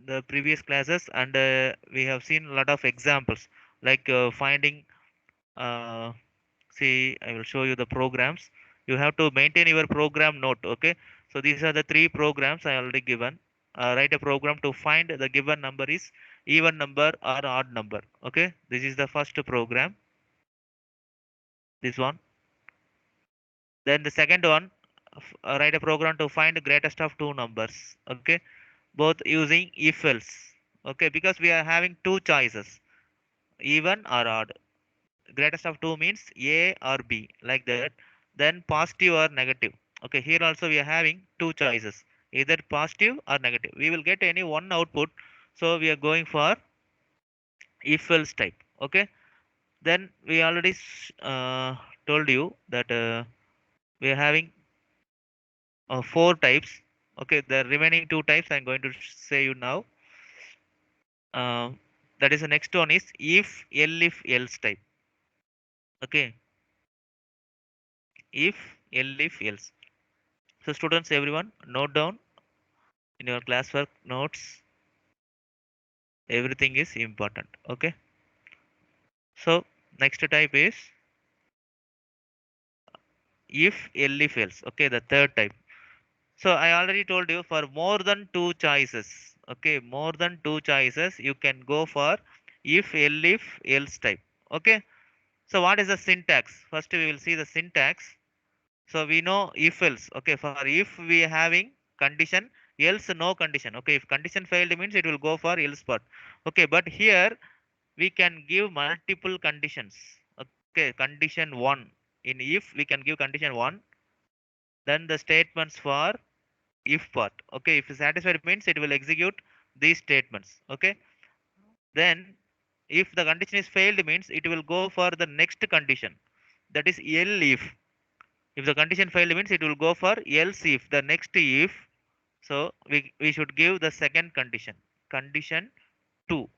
the previous classes, and we have seen a lot of examples like finding. Uh, See, I will show you the programs. You have to maintain your program note. Okay, so these are the three programs I already given. Write a program to find the given number is even number or odd number. Okay, this is the first program. This one. Then the second one, write a program to find the greatest of two numbers. Okay, both using if else. Okay, because we are having two choices, even or odd. Greatest of two means A or B, like that. Then positive or negative. Okay, here also we are having two choices, either positive or negative. We will get any one output, so we are going for if else type. Okay, then we already told you that we are having four types. Okay, the remaining two types I'm going to say you now. Uh, that is the next one is if else type. Okay, if else. So students, everyone, note down in your classwork notes. Everything is important. Okay. So next type is if else. Okay, the third type. So I already told you for more than two choices. Okay, more than two choices, you can go for if else type. Okay. So what is the syntax? First we will see the syntax. So we know if else. Okay, for if we are having condition, else no condition. Okay, if condition failed means it will go for else part. Okay, but here we can give multiple conditions. Okay, condition 1. In if we can give condition 1, then the statements for if part. Okay, if satisfied means it will execute these statements. Okay, then if the condition is failed means it will go for the next condition, that is else if the condition failed means it will go for else if the next if. So we should give the second condition, condition 2.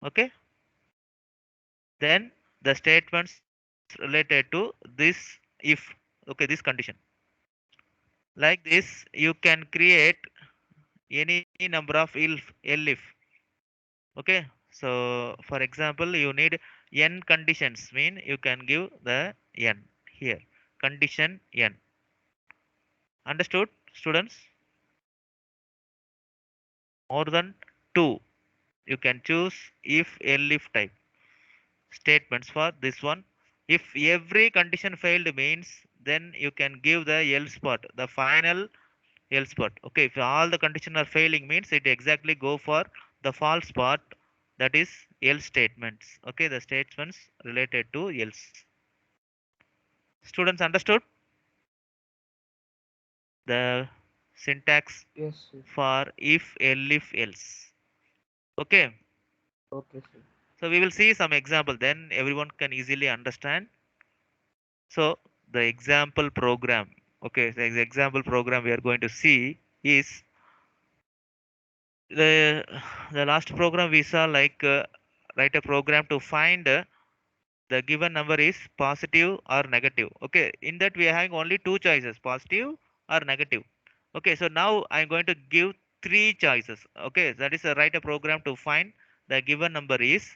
Okay, then the statements related to this if. Okay, this condition. Like this you can create any number of if. Okay, so for example you need n conditions, mean you can give the n here, condition n. Understood students? More than 2 you can choose if type statements for this one. If every condition failed means then you can give the else part, the final else part. Okay, if all the conditions are failing means it exactly go for the false part, that is else statements. Okay, the statements related to else. Students understood the syntax Yes, sir. for if else? Okay, Okay, sir. so we will see some example, then everyone can easily understand. So the example program, okay, the example program we are going to see is the the last program we saw, like write a program to find the given number is positive or negative. Okay, in that we are having only two choices, positive or negative. Okay, so now I'm going to give three choices. Okay, that is write a program to find the given number is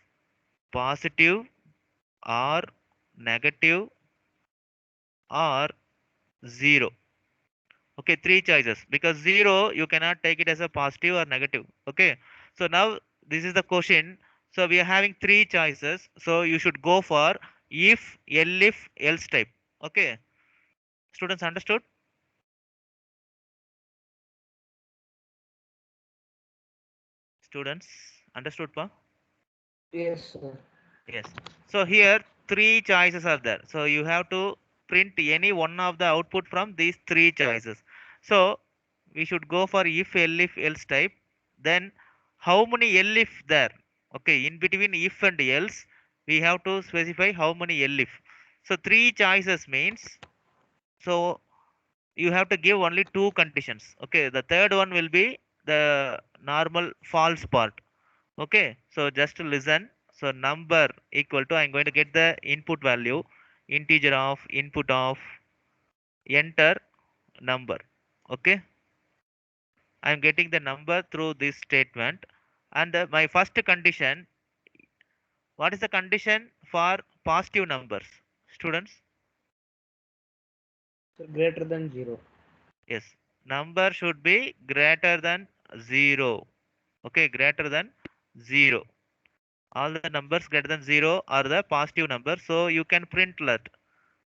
positive or negative or 0. Okay, three choices, because 0 you cannot take it as a positive or negative. Okay, so now this is the question. So we are having three choices, so you should go for if else type. Okay, students understood? Students understood pa? Yes, sir. Yes. So here three choices are there, so you have to print any one of the output from these three choices. So we should go for if else type. Then how many if there? Okay, in between if and else we have to specify how many if. So three choices means, so you have to give only two conditions. Okay, the third one will be the normal false part. Okay, so just listen. So number equal to, I'm going to get the input value, integer of input of enter number. Okay, I'm getting the number through this statement. And my first condition, what is the condition for positive numbers? Students? Sir, greater than 0. Yes. Number should be greater than 0. Okay, greater than 0. All the numbers greater than 0 are the positive numbers. So you can print that.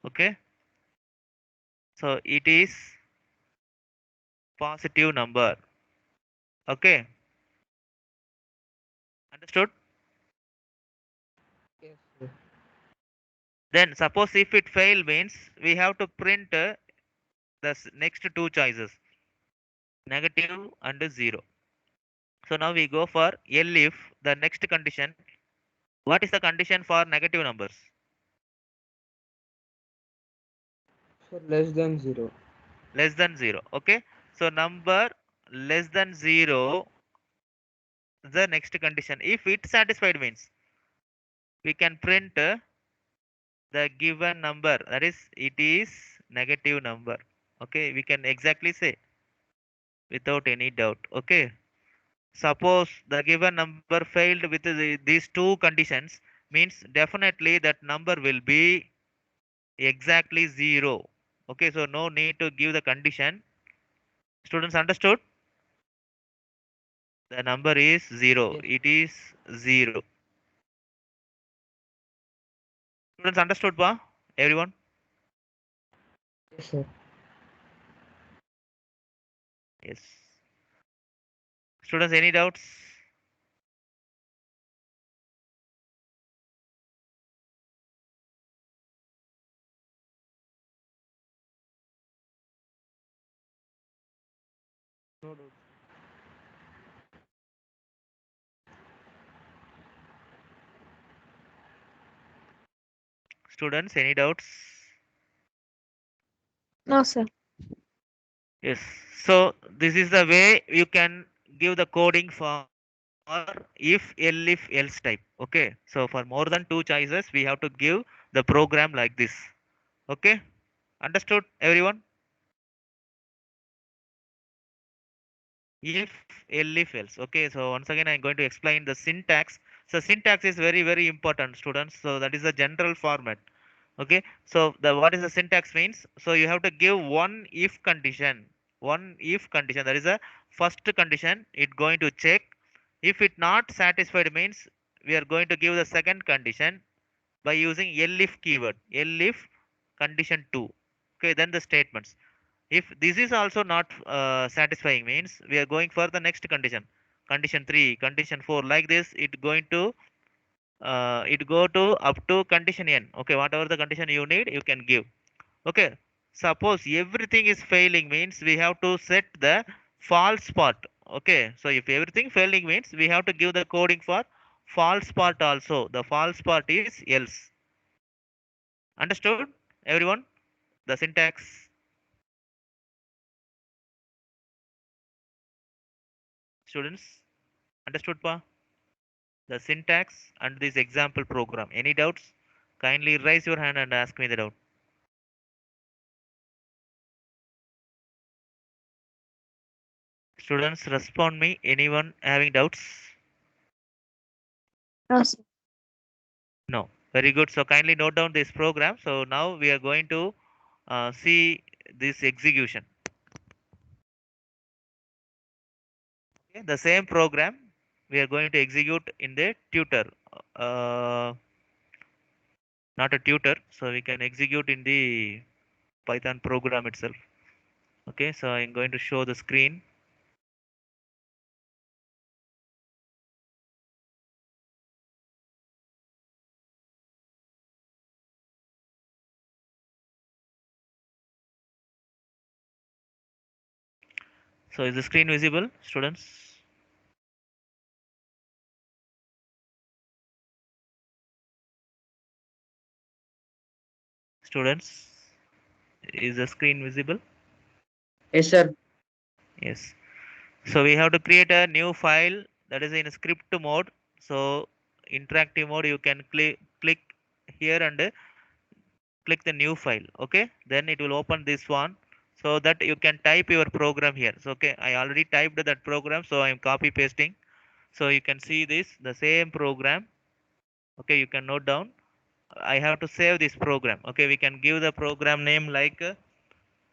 Okay. So it is positive number. Okay. Understood? Yes, sir. Then suppose if it fail means we have to print the next two choices, negative and 0. So now we go for L if the next condition. What is the condition for negative numbers? Sir, less than 0. Less than 0. Okay. So number less than 0, the next condition. If it satisfied means we can print the given number. That is, it is negative number. Okay. We can exactly say without any doubt. Okay. Suppose the given number failed with these two conditions means definitely that number will be exactly 0. Okay, so no need to give the condition. Students understood? The number is 0. Yes, It is 0. Students understood, ba? Everyone? yes, sir. Yes. Students, any doubts? No doubt. Students, any doubts? No, sir. Yes. So this is the way you can give the coding for if else type. Okay. So for more than two choices, we have to give the program like this. Okay. Understood, everyone? If if else. Okay. So once again, I'm going to explain the syntax. So syntax is very, very important, students. So that is the general format. Okay. So the what is the syntax means? So you have to give one if condition. One if condition. That is a first condition. It going to check. If it not satisfied means we are going to give the second condition by using elif keyword. Elif condition 2. Okay. Then the statements. If this is also not satisfying means we are going for the next condition. Condition 3, condition 4, like this it going to it go to up to condition n. Okay, whatever the condition you need you can give. Okay, suppose everything is failing means we have to set the false part. Okay, so if everything failing means we have to give the coding for false part also. The false part is else. Understood, everyone? The syntax. Students, understood, pa? The syntax and this example program. Any doubts? Kindly raise your hand and ask me the doubt. Students, respond me. Anyone having doubts? No, sir. No. Very good. So kindly note down this program. So now we are going to see this execution. Okay. The same program we are going to execute in the tutor. Uh, Not a tutor. So we can execute in the Python program itself. Okay. So I'm going to show the screen. So is the screen visible, students? Students, is the screen visible? Yes, sir. Yes. So we have to create a new file that is in script mode. So interactive mode, you can click here and click the new file. Okay. Then it will open this one. so that you can type your program here. So okay, I already typed that program, so I am copy pasting. So you can see this, the same program. Okay, you can note down. I have to save this program. Okay, we can give the program name like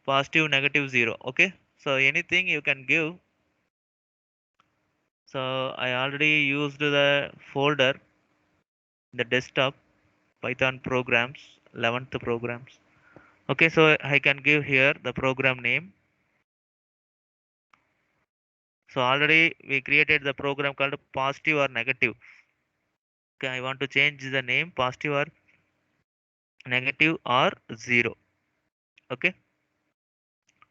positive negative 0. Okay, so anything you can give. So I already used the folder, the desktop, Python programs, 11th programs. Okay, so I can give here the program name. So already we created the program called positive or negative. Okay, I want to change the name positive or negative or 0. Okay,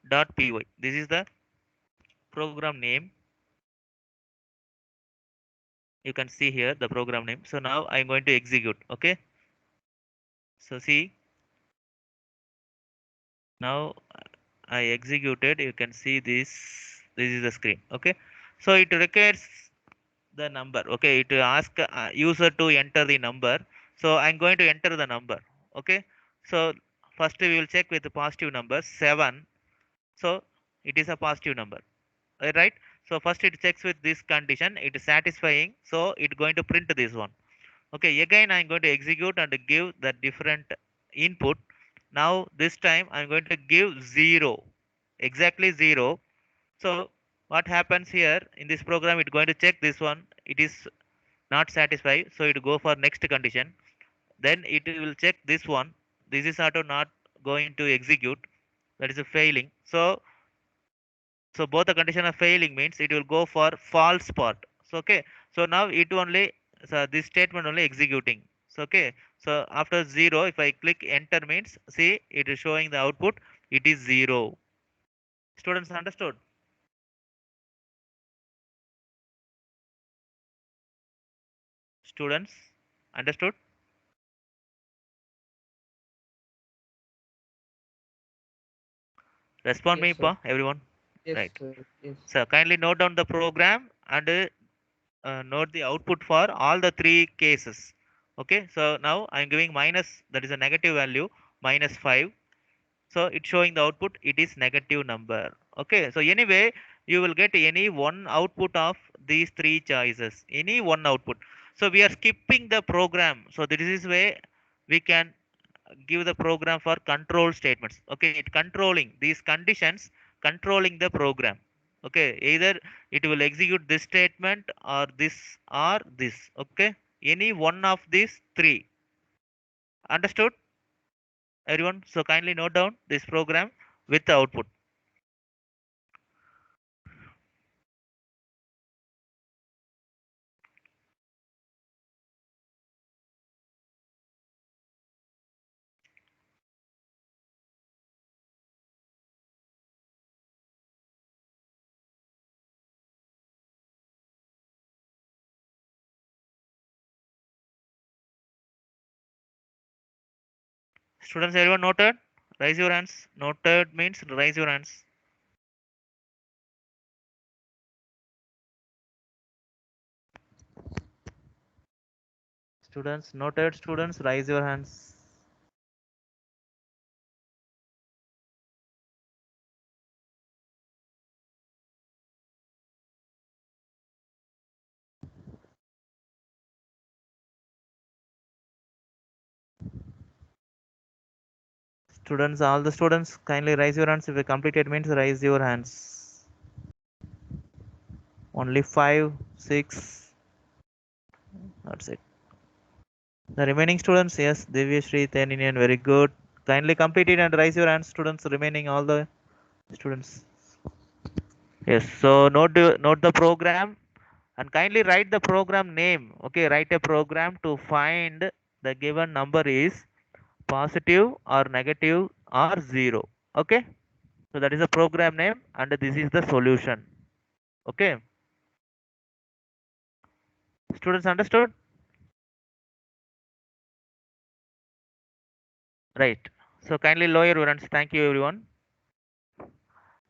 dot py. This is the program name. You can see here the program name. So now I'm going to execute. Okay, so see, now I executed. You can see this. This is the screen. Okay, so it requires the number. Okay, it ask user to enter the number. So I'm going to enter the number. Okay, so first we will check with the positive number 7. So it is a positive number, right? So first it checks with this condition, it is satisfying, so it going to print this one. Okay, again I'm going to execute and give the different input. Now this time I'm going to give 0, exactly 0. So what happens here in this program, it's going to check this one, it is not satisfied, so it go for next condition. Then it will check this one, this is auto not going to execute, that is a failing. So both the condition are failing means it will go for false part. So okay, so now it only, so this statement only executing. So okay, so after 0, if I click enter means, see, it is showing the output, it is 0. Students understood? Students understood? Respond Yes, me sir. pa everyone. Yes, Right, sir. Yes. so kindly note down the program and note the output for all the three cases. Okay, so now I'm giving minus, that is a negative value, -5. So it's showing the output, it is negative number. Okay, so anyway, you will get any one output of these three choices, any one output. So we are skipping the program, so this is way we can give the program for control statements. Okay, it controlling these conditions, controlling the program. Okay, either it will execute this statement or this. Okay, any one of these three. Understood everyone? So kindly note down this program with the output. Students, everyone noted? Raise your hands. Noted means raise your hands. Students, noted students, raise your hands. Students, all the students, kindly raise your hands. If you completed means raise your hands. Only 5, 6. That's it. The remaining students, yes, Divyashree, Teninian, very good. Kindly complete it and raise your hands, students, remaining all the students. Yes, so note the program and kindly write the program name. Okay, write a program to find the given number is positive or negative or 0. Okay, so that is the program name and this is the solution. Okay, students understood? Right, so kindly lower your hands. Thank you everyone.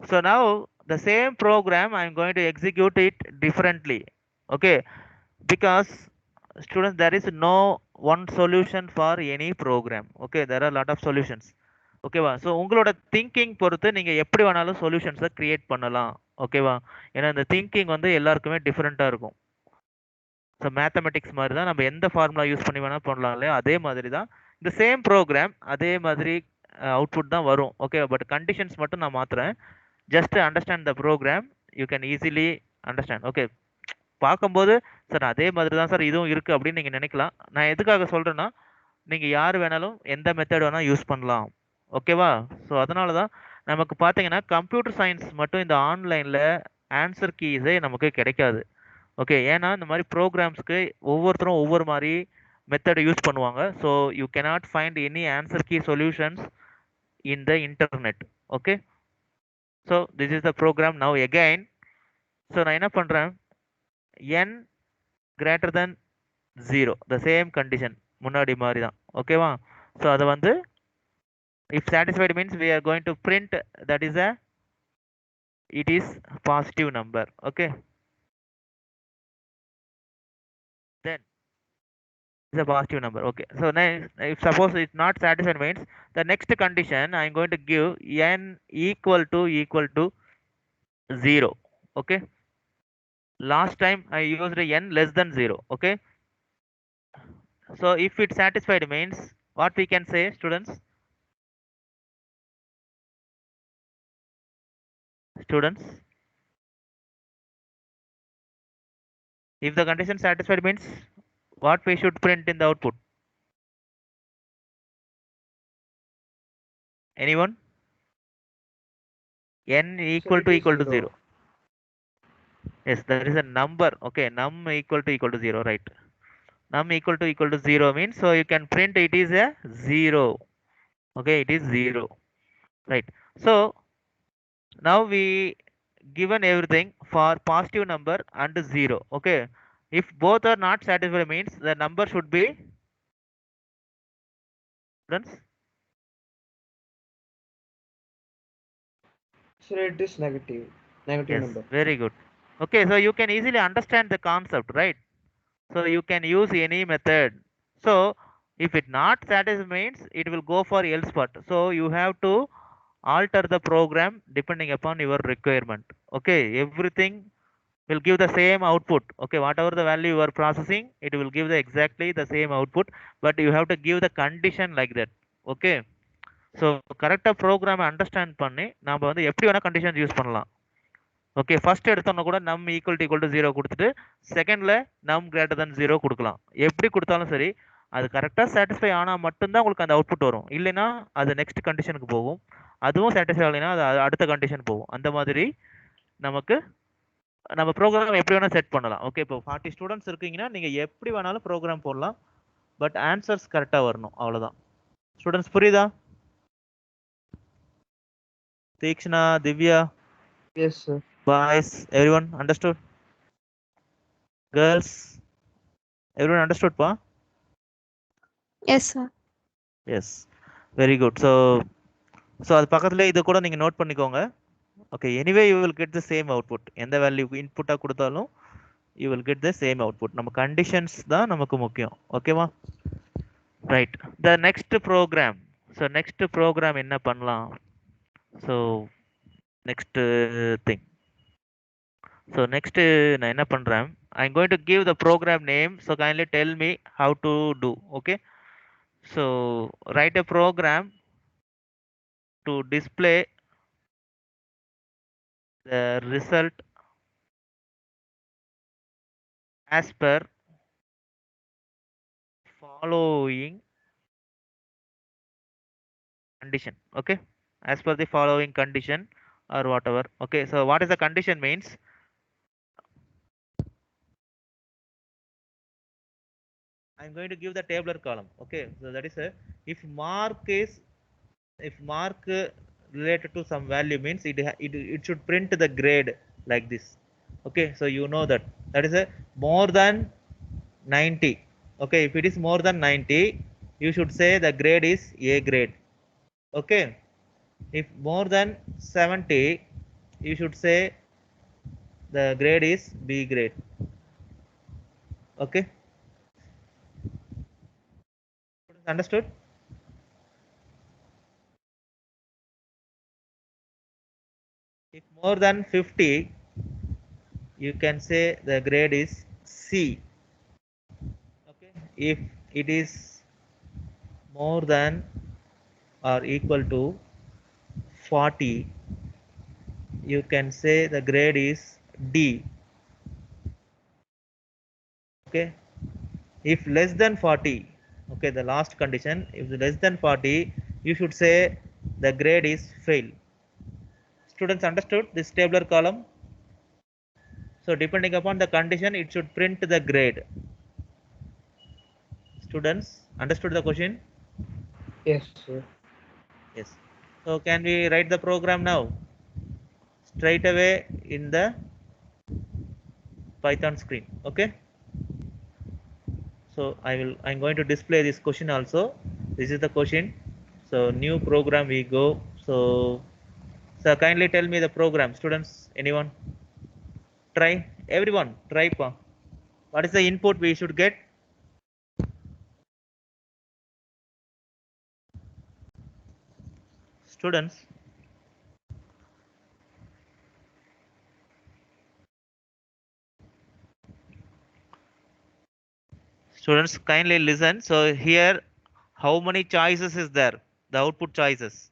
So now the same program I'm going to execute it differently. Okay, because students, there is no one solution for any program. Okay, there are a lot of solutions. ஓகேவா? So உங்களோட thinking பொறுத்து நீங்க எப்படி வேணாலும் சொல்யூஷன்ஸ create பண்ணலாம். ஓகேவா? ஏன்னா இந்த திங்கிங் வந்து எல்லாருக்குமே டிஃபரெண்ட்டா இருக்கும். ஸோ மேத்தமேட்டிக்ஸ் மாரி தான் நம்ம எந்த ஃபார்முலா யூஸ் பண்ணி வேணா பண்ணலாம் இல்லையா? அதே மாதிரி தான் இந்த சேம் ப்ரோகிராம் அதே மாதிரி அவுட்புட் தான் வரும். ஓகே. பட் கண்டிஷன்ஸ் மட்டும் நான் மாத்துறேன். Just understand the program. You can easily understand. Okay. பார்க்கும்போது, சார் அதே மாதிரி தான் சார் இதுவும் இருக்கு அப்படின்னு நீங்க நினைக்கலாம். நான் எதுக்காக சொல்றேன்னா, நீங்க யார் வேணாலும் எந்த மெத்தட் வேணா யூஸ் பண்ணலாம். ஓகேவா? ஸோ அதனால தான் நமக்கு பார்த்தீங்கன்னா, கம்ப்யூட்டர் சயின்ஸ் மட்டும் இந்த ஆன்லைன்ல ஆன்சர் கீஸே நமக்கு கிடைக்காது. ஓகே. ஏன்னா, இந்த மாரி ப்ரோகிராம்ஸ்க்கு ஒவ்வொருத்தரும் ஒவ்வொரு மாரி மெத்தட் யூஸ் பண்ணுவாங்க. So you cannot find any answer key solutions in the internet. Okay. So this is the program now again. So நான் என்ன பண்றேன், n greater than 0 the same condition முன்னாடி மாரி தான். ஓகேவா? ஸோ அத வந்து if satisfied means we are going to print that is a it is positive number. Okay. Then it's a positive number. Okay. So now if suppose it's not satisfied means the next condition I'm going to give n equal to 0. Okay. Last time I used n less than 0. Okay. So if it's satisfied means what we can say, students? Students, if the condition satisfied means what we should print in the output? Anyone? N Sir, it is equal to 0. 0. Yes, there is a number. Okay, num equal to 0, right? Num equal to 0 means so you can print it is a 0. Okay, it is 0. Right. So now we given everything for positive number and 0. Okay. If both are not satisfied means the number should be, students. Sir, it is negative. Negative Yes, number. very good. Okay, so you can easily understand the concept, right? So you can use any method. So if it not satisfied means it will go for else part. So you have to alter the program depending upon your requirement. Okay, everything will give the same output. Okay, whatever the value you are processing, it will give the exactly the same output, but you have to give the condition like that. Okay. So கரெக்டாக ப்ரோக்ராமை understand பண்ணி நம்ம வந்து எப்படி வேணால் conditions use பண்ணலாம். Okay, first எடுத்தோன்னா கூட நம் ஈக்குவல் டு 0 கொடுத்துட்டு செகண்டில் நம் கிரேட்டர் than 0 கொடுக்கலாம். எப்படி கொடுத்தாலும் சரி, அது கரெக்டாக சாட்டிஸ்ஃபை ஆனால் மட்டும்தான் உங்களுக்கு அந்த அவுட்புட் வரும். இல்லைன்னா அது நெக்ஸ்ட் கண்டிஷனுக்கு போகும். அதுவும் சாட்டிஸ்ஃபை ஆகலைன்னா அது அடுத்த கண்டிஷன் போகும். அந்த மாதிரி நமக்கு நம்ம ப்ரோக்ராம் எப்படி வேணால் செட் பண்ணலாம். ஓகே, இப்போ 40 ஸ்டூடெண்ட்ஸ் இருக்கீங்கன்னா நீங்கள் எப்படி வேணாலும் ப்ரோக்ராம் போடலாம். பட் ஆன்சர்ஸ் கரெக்டாக வரணும், அவ்வளோதான். ஸ்டூடெண்ட்ஸ் புரியுதா? Theekshana, Divya, Yes, sir. boys, everyone understood? Girls, everyone understood, pa? Yes, sir. Yes, very good. So அது பக்கத்துல இதை கூட நீங்க நோட் பண்ணிக்கோங்க. Okay, anyway you will get the same output. எந்த வேல்யூ இன்புட்டா கொடுத்தாலும் you will get the same output. நம்ம கண்டிஷன்ஸ் தான் நமக்கு முக்கியம். ஓகேவா? Right. The next program. So next program என்ன பண்ணலாம்? So next thing. So next நான் என்ன பண்றேன், I'm going to give the program name, so kindly tell me how to do. Okay, so write a program to display the result as per following condition. Okay, as per the following condition or whatever. Okay, so what is the condition means, I'm going to give the tabular column. Okay, so that is a if mark related to some value means it should print the grade like this. Okay, so you know that is a more than 90. Okay, if it is more than 90 you should say the grade is A grade. Okay, if more than 70 you should say the grade is B grade. Okay, understood? more than 50, you can say the grade is C. Okay. If it is more than or equal to 40, you can say the grade is D. Okay. If less than 40, okay, the last condition, if less than 40, you should say the grade is fail. Students understood this tabular column? So depending upon the condition, it should print the grade. Students understood the question? Yes, sir. Yes. So can we write the program now? Straight away in the Python screen. Okay. So I'm going to display this question also. This is the question. So new program we go. So kindly tell me the program. Students, anyone? Try. Everyone, try. What is the input we should get? Students. Students, kindly listen. So here, how many choices is there? The output choices.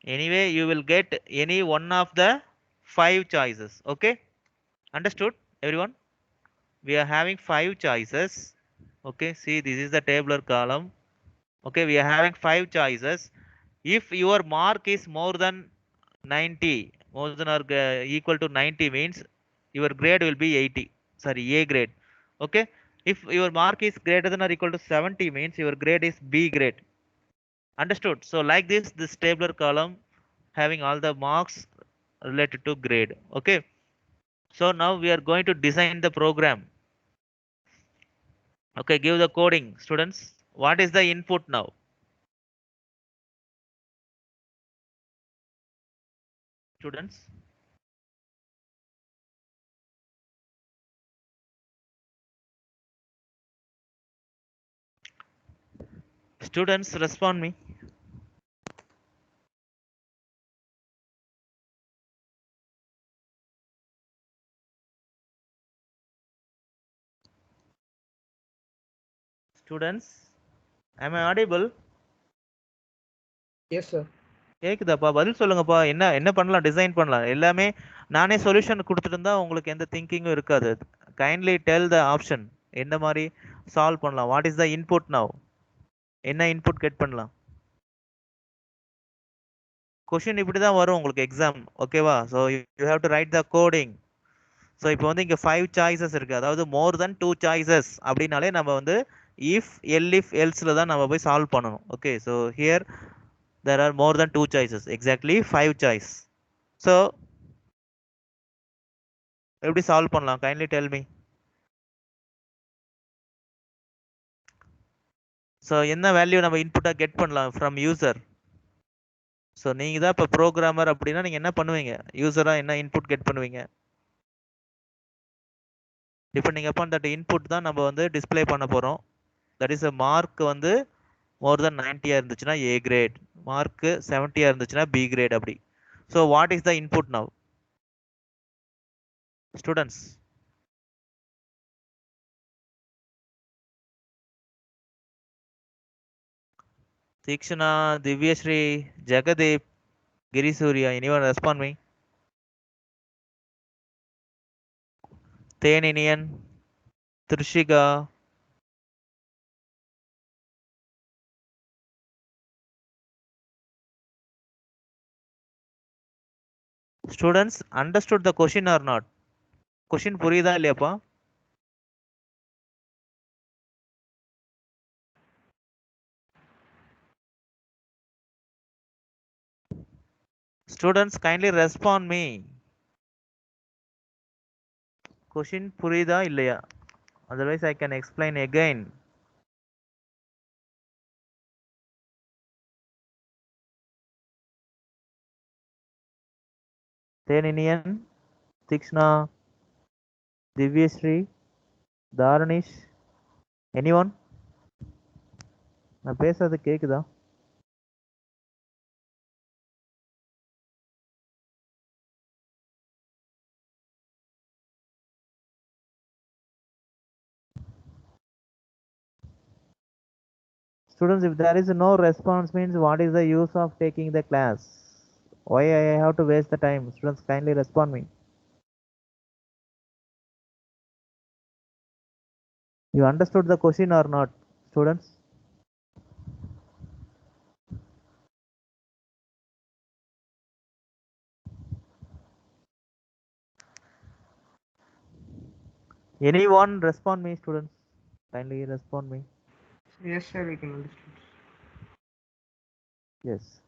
Anyway, you will get any one of the 5 choices. Okay? Understood, everyone? We are having 5 choices. Okay, see, this is the tabular column. Okay, we are having 5 choices. If your mark is more than 90, more than or equal to 90 means your grade will be 80. Sorry, A grade. Okay. If your mark is greater than or equal to 70 means your grade is B grade. Understood? So like this tabular column having all the marks related to grade. Okay. So now we are going to design the program. Okay, give the coding, students. What is the input now? Students. Students, respond me. Students, am I audible? Yes, sir. கேக்குதாப்பா? பதில் சொல்லுங்கப்பா. என்ன என்ன பண்ணலாம்? Design பண்ணலாம். எல்லாமே நானே solution குடுத்துட்டு உங்களுக்கு எந்த திங்கிங்கும் இருக்காது. Kindly tell the option. என்ன மாரி சால்வ் பண்ணலாம்? What is the input now? என்ன இன்புட் கெட் பண்ணலாம்? கொஸ்டின் இப்படி தான் வரும் உங்களுக்கு எக்ஸாம். ஓகேவா? So you have to right the coding. So இப்போ இங்க 5 சாய்ஸஸ் இருக்கு. அதாவது மோர் தென் 2 சாய்ஸஸ் அப்படின்னாலே நம்ம இஃப் எல் இஃப் எல்ஸ்ல தான் நம்ம போய் சால்வ் பண்ணணும். Okay, so here there are more than 2 choices, exactly 5 choice. So எப்படி சால்வ் பண்ணலாம்? kindly tell me. So என்ன வேல்யூ நம்ம இன்புட்டா கெட் பண்ணலாம் from user? ஸோ நீங்க தான் இப்போ ப்ரோக்ராமர் அப்படின்னா நீங்க என்ன பண்ணுவீங்க? யூசரா என்ன இன்புட் கெட் பண்ணுவீங்க? டிபெண்டிங் அப்பான் தட் இன்புட் தான் நம்ம டிஸ்ப்ளே பண்ண போறோம். That is mark more than 90 இருந்துச்சுன்னா ஏ கிரேட், மார்க் 70 இருந்துச்சுன்னா பி கிரேட் அப்படி. So what is the input now? Students, Theekshana, Divyasri, Jagadeep, Girisurya, anyone respond me? Theniniyan, Trishika, students understood the question or not? Question புரியுதா இல்லையாப்பா? Students kindly respond me. Question புரியுதா இல்லையா? Otherwise I can explain again. தேனினியன், தீக்ஷ்ணா, Divyashree, தாரணிஷ், anyone? நான் பேசுறது கேக்குதா? Students, if there is no response means what is the use of taking the class? Why I have to waste the time? Students, kindly respond me. You understood the question or not, students? Anyone respond me, students? Kindly respond me. Yes, sir, we can understand. Yes.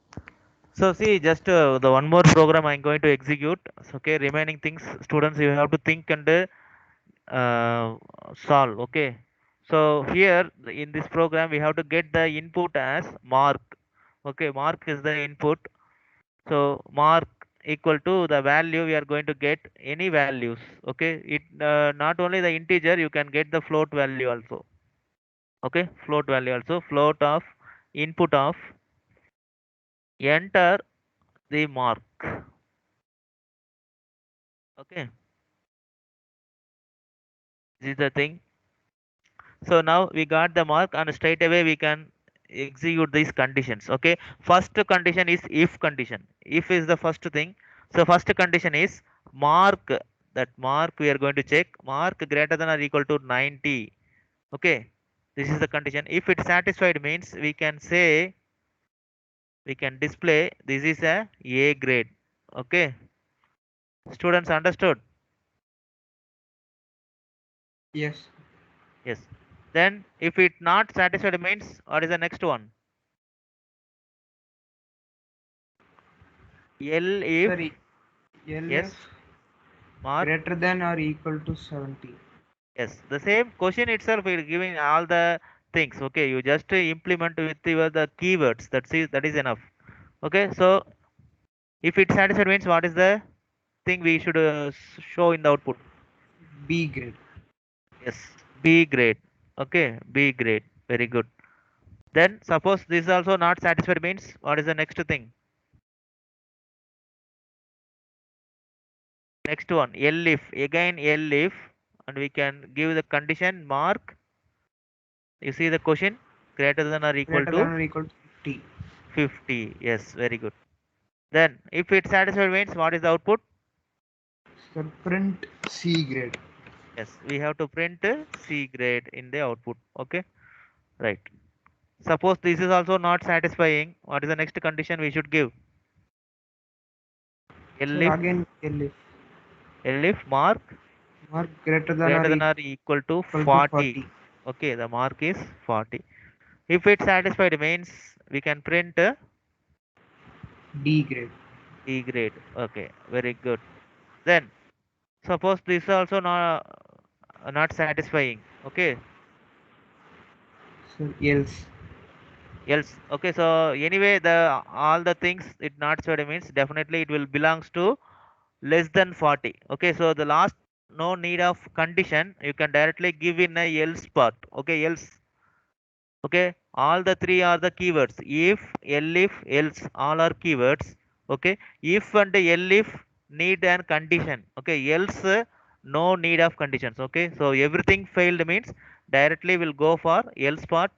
So see, just the one more program I'm going to execute. So, okay, remaining things, students, you have to think and solve. Okay. So here in this program, we have to get the input as mark. Okay, mark is the input. So mark equal to the value we are going to get any values. Okay, it not only the integer, you can get the float value also. Okay, float value also, float of input of enter the mark. Okay, this is the thing. So now we got the mark and straight away we can execute these conditions. Okay, first condition is if condition. If is the first thing. So first condition is mark, that mark we are going to check mark greater than or equal to 90. Okay, this is the condition. If it's satisfied means we can say, we can display this is a grade. Okay, students understood? Yes. Yes. Then if it not satisfied means what is the next one? L if, Sorry, yes, LF mark, greater than or equal to 70. yes, the same question itself is giving all the things. Okay, you just implement with your the keywords. That is enough. Okay, so if it's satisfied means what is the thing we should show in the output? B grade. Yes, B grade. Okay, B grade. Very good. Then suppose this is also not satisfied means what is the next thing? Next one, L if, again L if, and we can give the condition mark. You see the question greater than or equal Greater than to or equal to 50. 50. Yes, very good. Then if it satisfied means what is the output? So print C grade. Yes, we have to print C grade in the output. Okay, right. Suppose this is also not satisfying. What is the next condition we should give? L So if, again LF L if mark mark greater than or greater than equal or equal to to 40. 40. Okay, the mark is 40. If it's satisfied means we can print D grade. D grade. Okay, very good. Then suppose this is also not satisfying. Okay, So else. else. Okay, so anyway, the all the things it not satisfied means definitely it will belongs to less than 40. Okay, so the last no need of condition you can directly give in a else part. Okay, else. Okay, all the three are the keywords. If, elif, else, all are keywords. Okay, if and elif need an condition. Okay, else no need of conditions. Okay, so everything failed means directly will go for else part,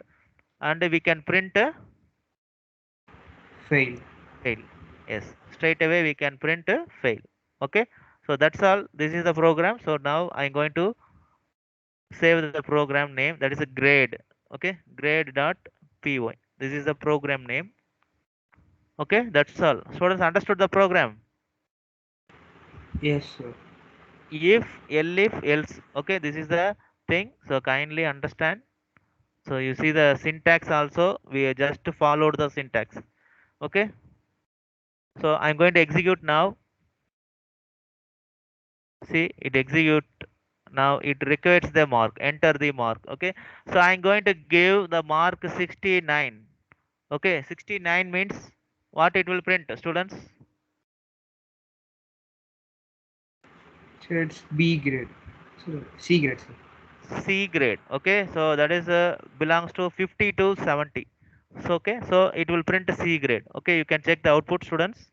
and we can print Fail. fail. Yes, straight away we can print fail. Okay, so that's all. This is the program. So now I'm going to save the program name, that is a grade. Okay, grade.py, this is the program name. Okay, that's all. Students understood the program? Yes, sir. If, elif, else. Okay, this is the thing, so kindly understand. So you see the syntax also, we just followed the syntax. Okay, so I'm going to execute now. See, it execute now, it requires the mark, enter the mark. Okay, so I'm going to give the mark 69. Okay, 69 means what it will print, students? So it's B grade. So C grade, sir. C grade. Okay, so that is belongs to 50 to 70. So okay, so it will print C grade. Okay, you can check the output, students,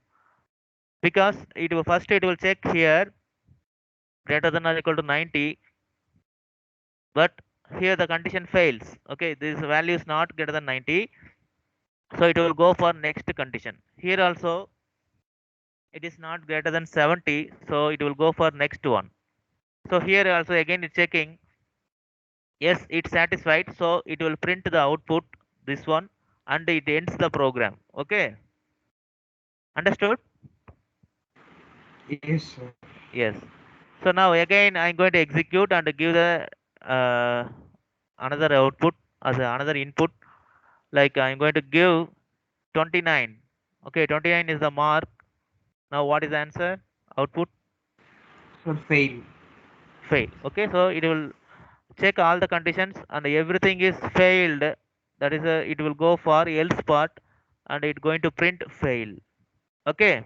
because it will first it will check here greater than or equal to 90, but here the condition fails. Okay, this value is not greater than 90, so it will go for next condition. Here also it is not greater than 70, so it will go for next one. So here also again it's checking, yes, it's satisfied, so it will print the output, this one, and it ends the program. Okay, understood? Yes, sir. Yes. So now again I'm going to execute and give the uh, another output as another input. Like I'm going to give 29. Okay, 29 is the mark. Now what is the answer? Output Sir, fail. fail. Okay, so it will check all the conditions and everything is failed. That is it will go for else part and it going to print fail. Okay,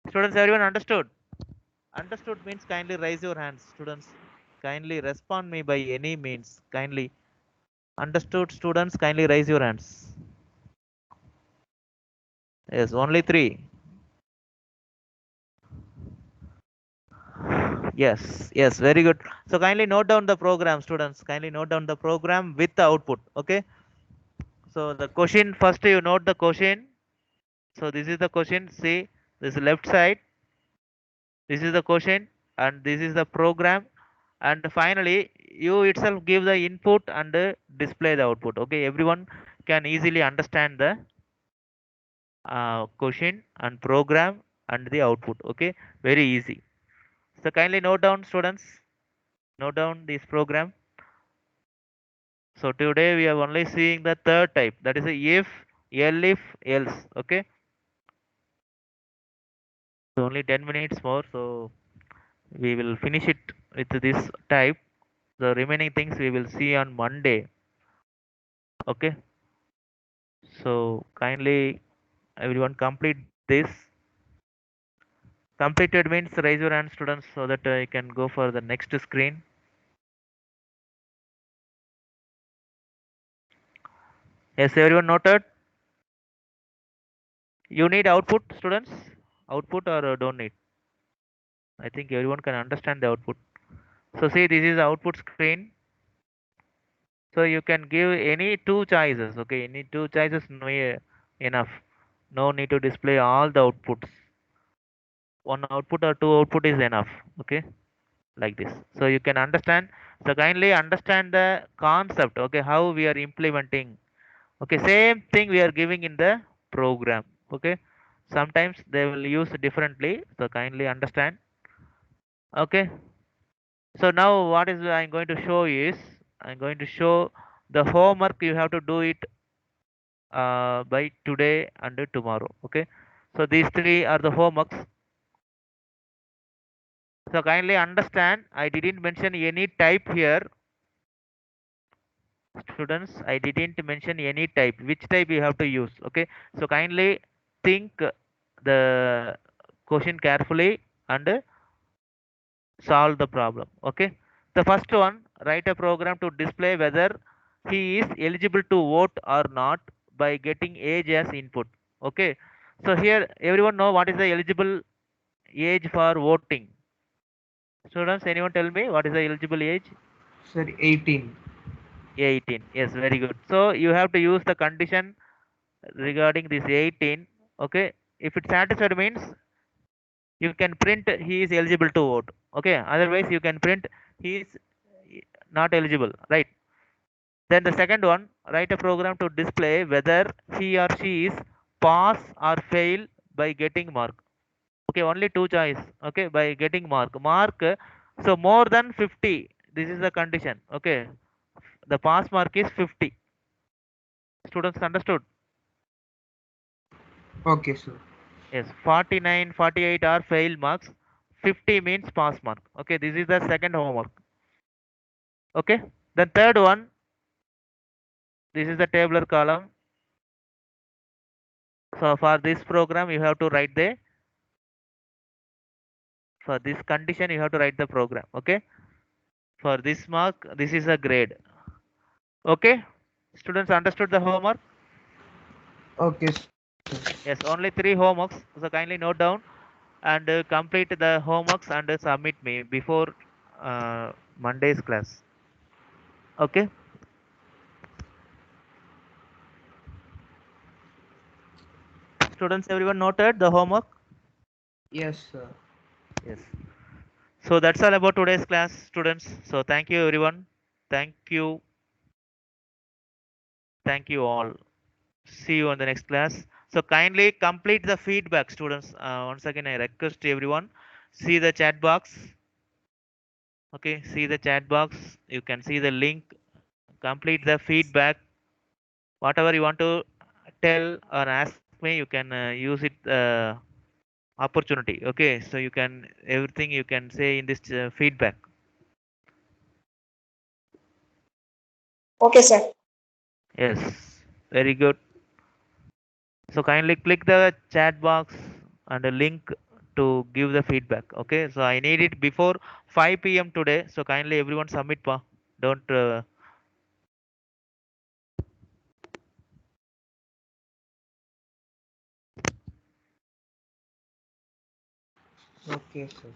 students, everyone understood? Understood means kindly raise your hands, students. Kindly respond me by any means. Kindly understood, students. Kindly raise your hands. Yes, only three. Yes, yes, very good. So kindly note down the program, students. Kindly note down the program with the output. Okay. So the question first you note the question. So this is the question. See, this is left side. This is the question, and this is the program. And finally, you itself give the input and display the output. Okay, everyone can easily understand the question and program and the output. Okay, very easy. So kindly note down, students. Note down this program. So today we are only seeing the third type, that is a if, elif, else. Okay. So only 10 minutes more. So we will finish it with this type. The remaining things we will see on Monday. Okay. So kindly everyone complete this. Completed means raise your hand, students, so that I can go for the next screen. Yes, everyone noted. You need output, students? Output or don't need? I think everyone can understand the output. So see, this is the output screen. So you can give any two choices. Okay, any two choices no, enough. No need to display all the outputs. One output or two output is enough. Okay, like this. So you can understand. So kindly understand the concept. Okay, how we are implementing. Okay, same thing we are giving in the program. Okay, sometimes they will use differently. So kindly understand. Okay. So now what is I'm going to show is I'm going to show the homework you have to do it by today and tomorrow. Okay. So these three are the homeworks. So kindly understand I didn't mention any type here. Students, I didn't mention any type. Which type you have to use? Okay. So kindly think the question carefully and solve the problem. Okay, the first one, write a program to display whether he is eligible to vote or not by getting age as input. Okay, so here everyone know what is the eligible age for voting? Students, anyone tell me what is the eligible age? Sir, 18. 18. Yes, very good. So you have to use the condition regarding this 18. Okay, if it's satisfied means you can print he is eligible to vote. Okay, otherwise you can print he is not eligible, right? Then the second one, write a program to display whether he or she is pass or fail by getting mark. Okay, only two choice. Okay, by getting mark. Mark, so more than 50. This is the condition. Okay, the pass mark is 50. Students understood? Okay, sir. Yes, 49, 48 are fail marks. 50 means pass mark. Okay, this is the second homework. Okay, then third one, this is the tabular column. So for this program, you have to write the for this condition you have to write the program. Okay, for this mark this is a grade. Okay, students understood the homework? Okay, sir. Yes, only three homeworks, so kindly note down and complete the homeworks and submit me before Monday's class. Okay. Students, everyone noted the homework? Yes, sir. Yes. So that's all about today's class, students. So thank you, everyone. Thank you. Thank you all. See you on the next class. So kindly complete the feedback, students. Once again, I request everyone, see the chat box. Okay, see the chat box. You can see the link. Complete the feedback. Whatever you want to tell or ask me, you can use it opportunity. Okay, so you can everything you can say in this feedback. Okay, sir. Yes, very good. So kindly click the chat box and a link to give the feedback. Okay, so I need it before 5 p.m. today. So kindly everyone submit pa. Don't Okay, sir.